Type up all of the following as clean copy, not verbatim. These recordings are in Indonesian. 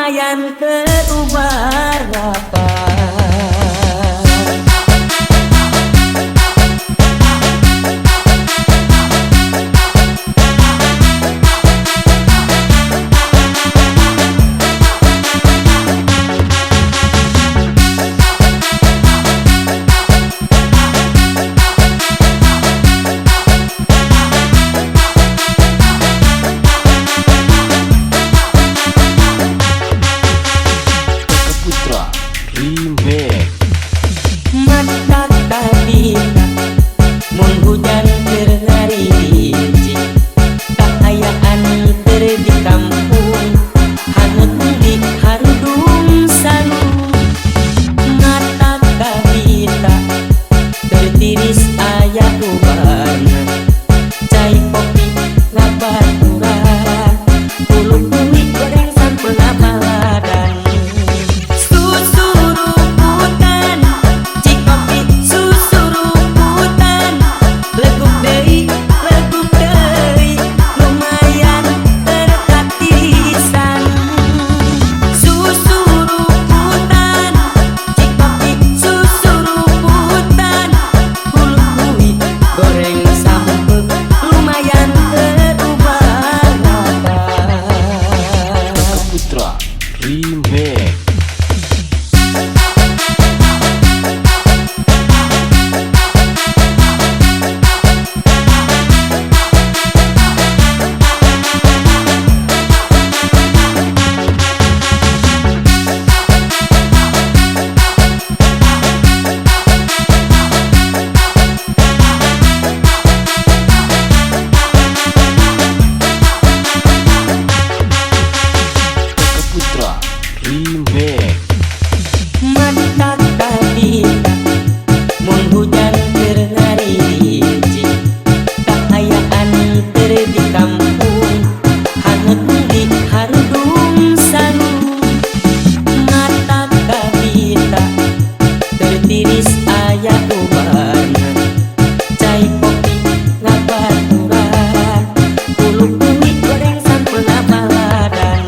lumayan terubah rata. Mata tabita mun hujan terlari biji, kekayaan di kampung hanut di harudung salu. Mata tabita tertiris ayah ubana, cai kopi ngabaturan, puluh kulit goreng sampel abadan. Mata tabita mun hujan terlari biji, kekayaan di kampung hanut di harudung salu. Mata tabita tertiris ayah ubana, cai kopi ngabaturan, puluh kulit goreng sampel abadan.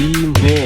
Remix.